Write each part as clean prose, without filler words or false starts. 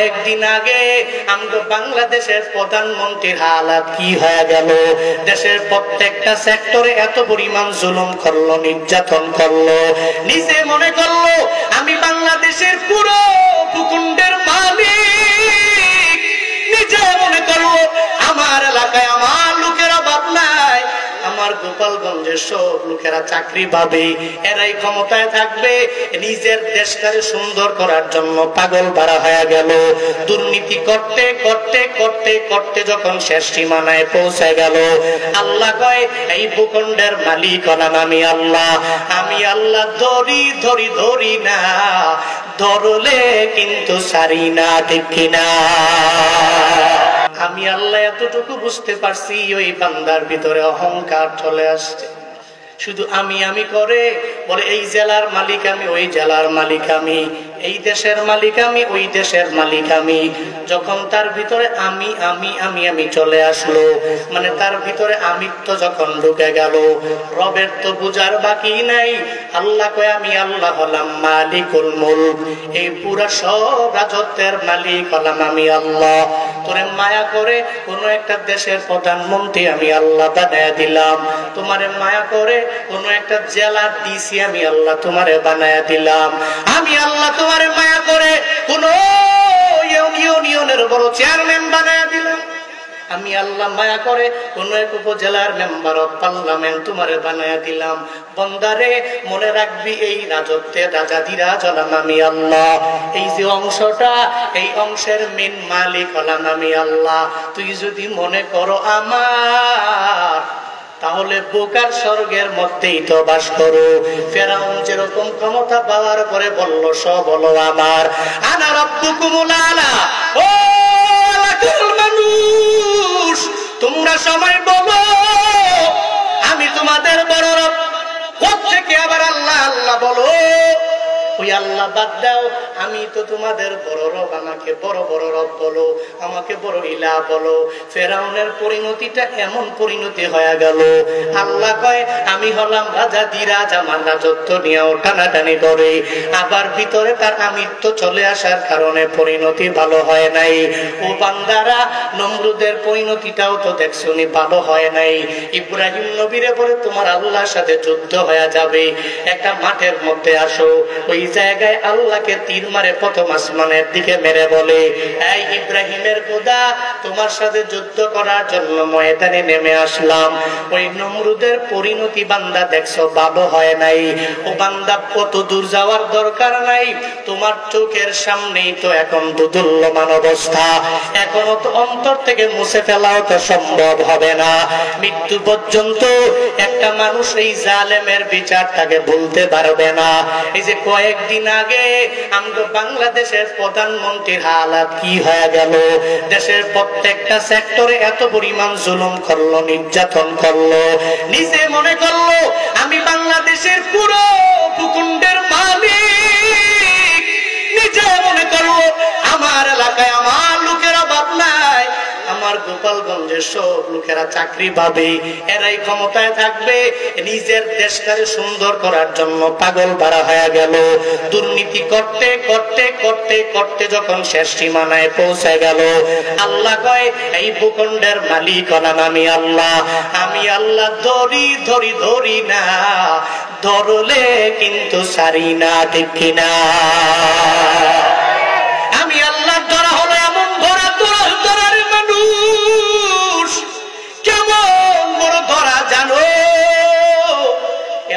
একদিন আগে আমরা বাংলাদেশের প্রধানমন্ত্রীর হালাত কি হয়ে গেল। দেশের প্রত্যেকটা সেক্টরে এত পরিমাণ জুলুম করলো, নির্যাতন করলো। নিজে মনে করলো আমি বাংলাদেশের পুরো ভূখণ্ডের মালিক। নিজে মনে করলো আমার এলাকায় আমার লোকের অভাব নাই, আমার গোপালগঞ্জের সব লোকেরা চাকরি পাবে, এরাই ক্ষমতায় থাকবে। নিজের দেশটাকে সুন্দর করার জন্য পাগল পারা হয়ে গেল। দুর্নীতি করতে করতে করতে করতে যখন শেষ সীমানায় পৌঁছে গেল, আল্লাহ কয় এই ভূখণ্ডের মালিক হলাম আমি আল্লাহ। আমি আল্লাহ ধরি ধরি ধরি না, ধরলে কিন্তু সারি না, ঠিক কিনা? আমি আল্লাহ এতটুকু বুঝতে পারছি, ওই বান্দার ভিতরে অহংকার চলে আসছে। শুধু আমি আমি করে বলে এই জেলার মালিক আমি, ওই জেলার মালিক আমি, এই দেশের মালিক আমি, ওই দেশের মালিক আমি। যখন তার ভিতরে আমি আমি আমি আমি চলে আসলো, মানে তার ভিতরে আমিত্ব যখন ঢুকে গেল, রবের তো বুঝার বাকি নাই। আল্লাহ কয় আমি আল্লাহ হলাম মালিকুল মুলক, এই পুরা সব রাজত্বের মালিক হলাম আমি আল্লাহ। তোরে মায়া করে কোন একটা দেশের প্রধানমন্ত্রী আমি আল্লাহ বানায়া দিলাম, তোমারে মায়া করে কোন একটা জেলার ডিসি আমি আল্লাহ তোমারে বানায়া দিলাম। আমি আল্লাহ তোমারে মায়া করে কোন ইউনিয়নের বড় চেয়ারম্যান বানায়া দিলাম। আমি আল্লাহ মায়া করে কোন এক উপজেলার মেম্বার অফ পার্লামেন্ট তোমারে বানায়া দিলাম। বন্দারে মনে রাখবি এই রাজত্বের রাজাধিরাজ হলাম আমি আল্লাহ। এই যে অংশটা, এই অংশের মেন মালিক হলাম আমি আল্লাহ। তুই যদি মনে করো আমার, তাহলে বোকার স্বর্গের মধ্যেই তো বাস করো। ফেরাউন যেরকম ক্ষমতা পাওয়ার পরে বলল সব হলো আমার, আনা রাব্বুকুমুল আলা। ও এলাকার মানুষ, তোমরা সবাই বলো আমি তোমাদের বড় রব। কোত্থেকে আবার আল্লাহ আল্লাহ বলো? ওই আল্লাহ বাদ দাও, আমি তো তোমাদের বড় রব, আমাকে বড় বড় রব বলো, আমাকে বড় ইলাহ বলো। ফেরাউনের পরিণতিটা এমন পরিণতি হয়ে গেল, আল্লাহ কয় আমি হলাম রাজা দিরাজ, আমার রাজত্ব নিয়েও টানাটানি করে। আবার ভিতরে তার আমিত্ব চলে আসার কারণে পরিণতি ভালো হয় নাই। ও বান্দারা, নমরুদের পরিণতিটাও তো দেখছনি, ভালো হয় নাই। ইব্রাহিম নবীরে বলে তোমার আল্লাহর সাথে যুদ্ধ হয়ে যাবে, একটা মাঠের মধ্যে আসো। ওই জায়গায় আল্লাহকে তীর মারে প্রথম আসমানের দিকে মেরে বলে, এই ইব্রাহিমের খোদা, তোমার সাথে যুদ্ধ করার জন্য ময়দানে নেমে আসলাম। ওই নমরুদের পরিণতি বান্দা দেখছো, ভালো হয় নাই। ও বান্দা, কত দূর যাওয়ার দরকার নাই, তোমার চোখের সামনেই তো এখন দুদুল্যমান অবস্থা। এখনো তো অন্তর থেকে মুছে ফেলাও তো সম্ভব হবে না। মৃত্যু পর্যন্ত একটা মানুষ এই জালেমের বিচারটাকে ভুলতে পারবে না। এই যে কয়েকদিন আগে আমরা বাংলাদেশের প্রধানমন্ত্রীর হালাত কি হয়ে গেল। দেশের প্রত্যেকটা সেক্টরে এত পরিমাণ জুলুম করলো, নির্যাতন করলো। নিজে মনে করলো আমি বাংলাদেশের পুরো ভূখণ্ডের মালিক। নিজে মনে করলো আমার এলাকায় আমার লোকের অভাব নাই, আমার গোপালগঞ্জের সব লোকেরা চাকরি পাবে, এরাই ক্ষমতায় থাকবে। নিজের দেশটাকে সুন্দর করার জন্য পাগল পারা হয়ে গেল। দুর্নীতি করতে করতে করতে করতে যখন শেষ সীমানায় পৌঁছে গেল, আল্লাহ কয় এই ভূখণ্ডের মালিক হলাম আমি আল্লাহ। আমি আল্লাহ ধরি ধরি ধরি না, ধরলে কিন্তু সারি না, ঠিক কিনা? আমি আল্লাহ ধরা হলো এমন ধরা, ধরার মানুষ কেমন বড় ধরা জানো?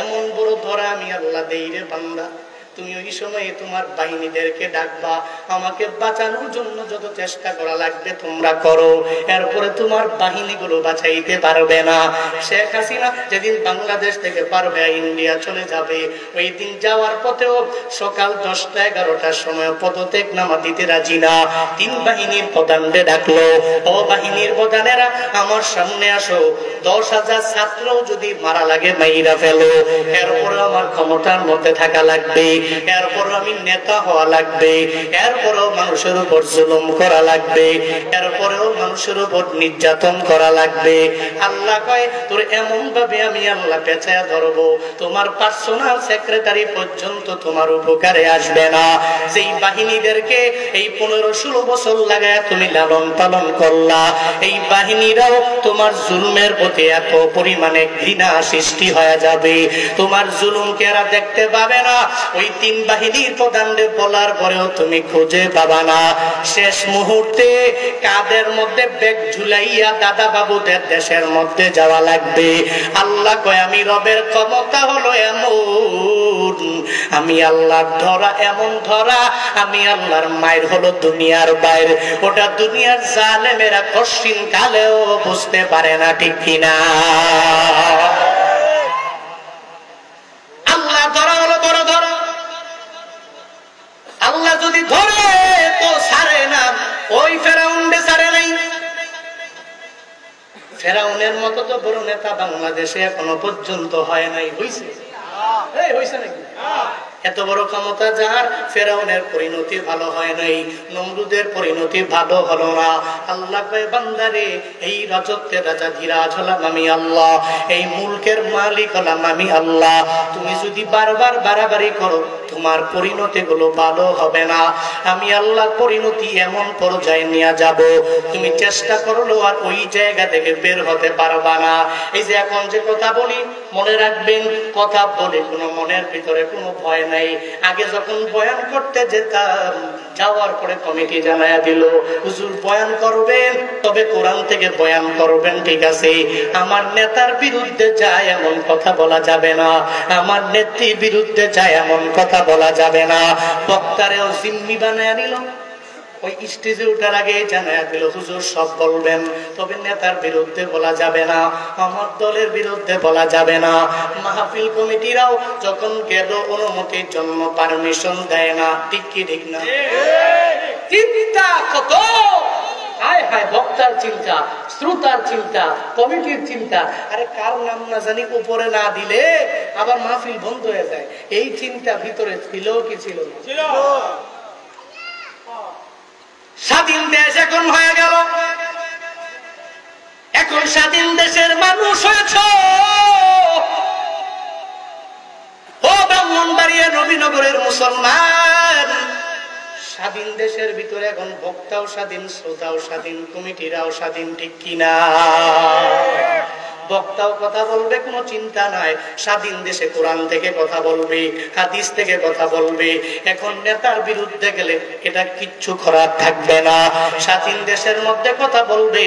এমন বড় ধরা আমি আল্লাহ দেই রে বান্দা। তুমি ওই সময়ে তোমার বাহিনীদেরকে ডাকবা, আমাকে বাঁচানোর জন্য যত চেষ্টা করা লাগবে তোমরা করো। এরপরে তোমার বাহিনীগুলো বাঁচাইতে পারবে না। শেখ হাসিনা যেদিন বাংলাদেশ থেকে পারবে ইন্ডিয়া চলে যাবে, ওই দিন যাওয়ার পথেও সকাল 10টা-11টার সময় পদত্যাগ নামা দিতে রাজি না। 3 বাহিনীর প্রধানদের ডাকলো, ও বাহিনীর প্রধানেরা আমার সামনে আসো, 10,000 ছাত্রও যদি মারা লাগে মাইরা ফেলো, এরপরে আমার ক্ষমতার মধ্যে থাকা লাগবে, এরপর আমি নেতা হওয়া লাগবে, এরপরেও মানুষের উপর জুলুম করা লাগবে, এরপরেও মানুষের উপর নির্যাতন করা লাগবে। আল্লাহ কয় তোর এমন ভাবে আমি আল্লাহ পেঁচায়া ধরবো, তোমার পার্সোনাল সেক্রেটারি পর্যন্ত তোমার উপকারে আসবে না। যেই বাহিনীদেরকে এই 15-16 বছর লাগায় তুমি লালন পালন করলা, এই বাহিনীরাও তোমার জুলুমের প্রতি এত পরিমাণে ঘৃণা সৃষ্টি হয়ে যাবে, তোমার জুলুমকে এরা দেখতে পাবে না। ওই 3 বাহিনীর প্রধানদের বলার পরেও তুমি খুঁজে পাবা না। শেষ মুহূর্তে কাদের মধ্যে ব্যাগ ঝুলাইয়া দাদা বাবুদের দেশের মধ্যে যাওয়া লাগবে। আল্লাহ কয় আমি রবের ক্ষমতা হলো এমন, আমি আল্লাহর ধরা এমন ধরা, আমি আল্লাহর মায়ের হলো দুনিয়ার বাইরে। ওটা দুনিয়ার জালেমেরা কঠিন কালেও বুঝতে পারে না, ঠিক কিনা? আল্লাহ ধরা হলো বড় ধরা। আল্লাহ যদি ধরে তো ছাড়ে না। ওই ফেরাউনকে ছাড়ে নাই। ফেরাউনের মতো তো বড় নেতা বাংলাদেশে এখনো পর্যন্ত হয় নাই। হইছে? হইছে নাকি? এত বড় ক্ষমতা যার, ফেরাউনের পরিণতি ভালো হয় নাই, নমরুদের পরিণতি ভালো হলো না। আল্লাহ কয় বান্দারে, এই রাজত্বের রাজা ধীরাজ হলাম আমি আল্লাহ, এই মুলকের মালিক হলাম আমি আল্লাহ। তুমি যদি বারবার বাড়াবাড়ি করো, তোমার পরিণতি গুলো ভালো হবে না। আমি আল্লাহ পরিণতি এমন পর্যায়ে নিয়ে যাব, তুমি চেষ্টা করলো আর ওই জায়গা থেকে বের হতে পারবা না। এই যে এখন যে কথা বলি, মনে রাখবেন, কথা বলে কোনো মনের ভিতরে কোনো ভয় নাই। আগে যখন বয়ান করতে যেতাম, যাওয়ার পরে কমিটি জানায়া দিল, হুজুর বয়ান করবেন তবে কোরআন থেকে বয়ান করবেন, ঠিক আছে। আমার নেতার বিরুদ্ধে যায় এমন কথা বলা যাবে না, আমার নেত্রীর বিরুদ্ধে যায় এমন কথা বলা যাবে না। বক্তারেও জিম্মি বানায়া নিল। ওই স্টেজে ওঠার আগে জানায়া দিল, হুজুর সব বলবেন তবে নেতার বিরুদ্ধে বলা যাবে না, আমার দলের বিরুদ্ধে বলা যাবে না। মাহফিল কমিটিরাও যখন গেল অনুমতির জন্য পারমিশন দেয় না, ঠিক কি ঠিক না? চিন্তা কত! হায় হায়, বক্তার চিন্তা, শ্রোতার চিন্তা, কমিটির চিন্তা। আরে কার নাম না জানি উপরে না দিলে আবার মাহফিল বন্ধ হয়ে যায়। এই চিন্তা ভিতরে ছিল কি ছিল? স্বাধীন দেশ এখন হয়ে গেল, এখন স্বাধীন দেশের মানুষ হয়েছ। ও ব্রাহ্মণবাড়িয়া নবীনগরের মুসলমান, স্বাধীন দেশের ভিতরে এখন বক্তাও স্বাধীন, শ্রোতাও স্বাধীন, কমিটিরাও স্বাধীন, ঠিক কিনা? বক্তাও কথা বলবে, কোনো চিন্তা নাই। স্বাধীন দেশে কোরআন থেকে কথা বলবে, হাদিস থেকে কথা বলবে। এখন নেতার বিরুদ্ধে গেলে এটা কিচ্ছু করার থাকবে না। স্বাধীন দেশের মধ্যে কথা বলবে,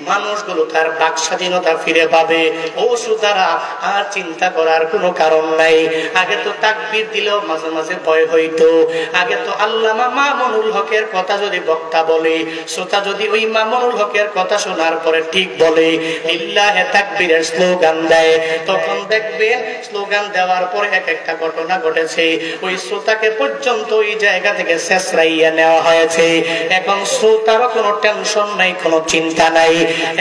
মানুষগুলো তার বাক স্বাধীনতা ফিরে পাবে। ও শ্রোতারা, আর চিন্তা করার কোনো কারণ নাই। আগে তো তাকবীর দিলেও মাঝে মাঝে ভয় হইতো। আগে তো আল্লামা মামুনুল হকের কথা যদি বক্তা বলে, শ্রোতা যদি ওই মামুনুল হকের কথা শোনার পরে ঠিক বলে, লিল্লাহে তাকবীর স্লোগান দেয়, তখন দেখবেন স্লোগান দেওয়ার পরে এক একটা ঘটনা ঘটেছে। ওই শ্রোতাকে পর্যন্ত ওই জায়গা থেকে শেষরাইয়া নেওয়া হয়েছে। এখন শ্রোতারও কোনো টেনশন নাই, কোনো চিন্তা নাই।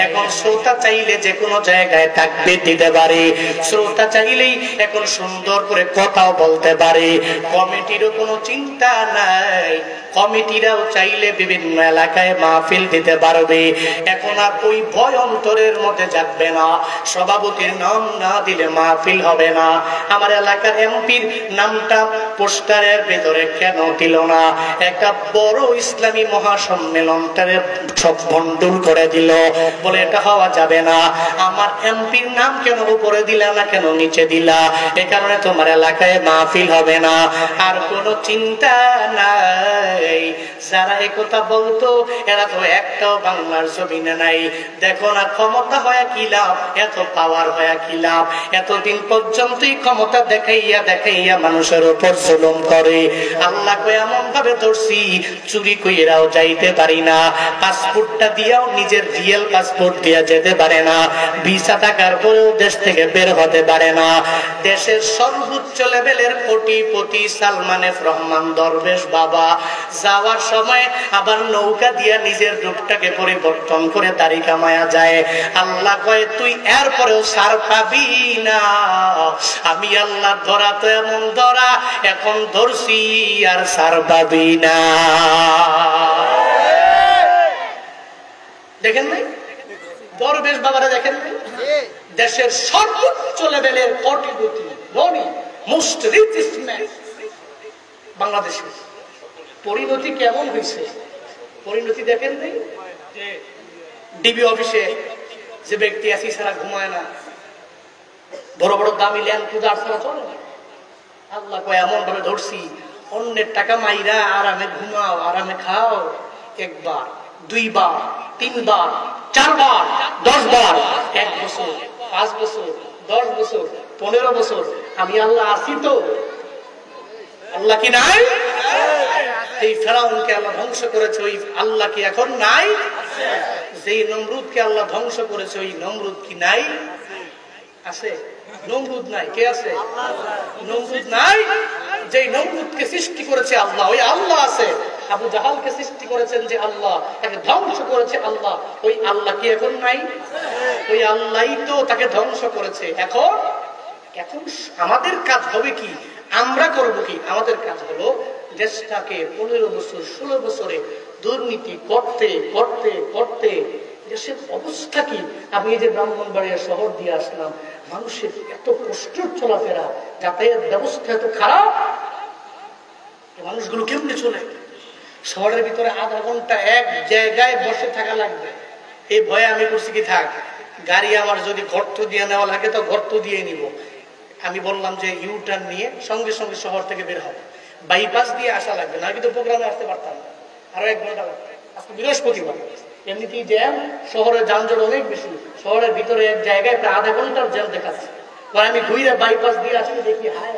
এখন শ্রোতা চাইলে যে কোনো জায়গায় তাকবীর দিতে পারে, শ্রোতা চাইলেই এখন সুন্দর করে কথাও বলতে পারে। কমিটিরও কোনো চিন্তা নাই, কমিটিরাও চাইলে বিভিন্ন এলাকায় মাহফিল দিতে পারবে। এখন আর ওই ভয় অন্তরের মধ্যে যাবে না। সভাপতির নাম না দিলে মাহফিল হবে না। আমার এলাকার এমপির নামটা পোস্টারের ভেতরে কেন দিল না? একটা বড় ইসলামী মহাসম্মেলনটারে সব ভণ্ডুল করে দিল, বলে এটা হওয়া যাবে না। আমার এমপির নাম কেন উপরে দিলা না, কেন নিচে দিলা? এ কারণে তোমার এলাকায় মাহফিল হবে না। আর কোনো চিন্তা নাই। যারা একথা বলতো এরা তো একটাও বাংলার জমিনে নাই। দেখো না, ক্ষমতা হয় কি লাভ, এত পাওয়ার হয় কি লাভ? এতদিন পর্যন্তই ক্ষমতা দেখাইয়া দেখাইয়া মানুষের উপর জুলুম করে। আল্লাহ কই এমন ভাবে ধরছি, চুরি কইরাও যাইতে পারি না, পাসপোর্টটা দিয়াও নিজের রিয়েল পাসপোর্ট দিয়া যেতে পারে না, ভিসা থাকার পরেও দেশ থেকে বের হতে পারে না। দেশের সর্বোচ্চ লেভেলের কোটিপতি সালমান এফ রহমান দরবেশ বাবা যাওয়ার সময় আবার নৌকা দিয়া নিজের রূপটাকে পরিবর্তন করে দাড়ি কামায়া যায়। আল্লাহ কয় তুই এরপরেও ছাড় পাবি না। আমি আল্লাহ ধরা তো এমন ধরা, এখন ধরছি আর ছাড় পাবি না। দেখেন নাই দরবেশ বাবারা, দেখেন নাই দেশের সর্বোচ্চ লেভেলের কোটিপতি ধনী মোস্ট রিচেস্ট ম্যান বাংলাদেশে পরিণতি কেমন হয়েছে? পরিণতি দেখেন নাই? ডিবি অফিসে যে ব্যক্তি আসি ছাড়া ঘুমায় না, বড় বড় দামি ল্যান্ড ক্রুজার ছাড়া চলে না। আল্লাহ কয় এমন ভাবে ধরছি, অন্যের টাকা মাইরা আরামে ঘুমাও, আরামে খাও। একবার, দুইবার, তিনবার, চারবার, 10 বার, 1 বছর, 5 বছর, 10 বছর, 15 বছর আমি আল্লাহ আছি তো? আল্লাহ কি নাই? এই ফেরাউনকে আল্লাহ ধ্বংস করেছে, ওই আল্লাহ কি এখন নাই? যেই নমরুদকে আল্লাহ ধ্বংস করেছে, ওই নমরুদ কি নাই? আছে? নমরুদ নাই, কে আছে? নমরুদ নাই। যেই নমরুদকে সৃষ্টি করেছে আল্লাহ, ওই আল্লাহ আছে। আবু জাহালকে সৃষ্টি করেছেন যে আল্লাহ, তাকে ধ্বংস করেছে আল্লাহ, ওই আল্লাহ কি এখন নাই? ওই আল্লাহই তো তাকে ধ্বংস করেছে। এখন এখন আমাদের কাজ হবে কি? আমরা করব কি? আমাদের কাজ হলো দেশটাকে 15 বছর 16 বছরে দুর্নীতি করতে করতে করতে দেশের অবস্থা কি? আমি এই যে ব্রাহ্মণবাড়িয়া শহর দিয়ে আসলাম, মানুষের এত কষ্টের চলাফেরা, যাতায়াত ব্যবস্থা এত খারাপ, মানুষগুলো কেমনে চলে? শহরের ভিতরে আধা ঘন্টা এক জায়গায় বসে থাকা লাগবে। এই ভয়ে আমি করছি কি, থাক গাড়ি আমার যদি গর্ত দিয়ে নেওয়া লাগে তো গর্ত দিয়ে নিব। আমি বললাম যে ইউটার্ন নিয়ে সঙ্গে সঙ্গে শহর থেকে বের হবে, বাইপাস দিয়ে আসা লাগবে না, কিন্তু প্রোগ্রামে আসতে পারতাম না, আরো 1 ঘন্টা লাগবে। আজকে বৃহস্পতিবার, এমনিতেই জ্যাম, শহরের যানজট অনেক বেশি, শহরের ভিতরে এক জায়গায় প্রায় আধা ঘন্টার জ্যাম দেখাচ্ছে। আমি ঘুরে বাইপাস দিয়ে আসলে দেখি হায়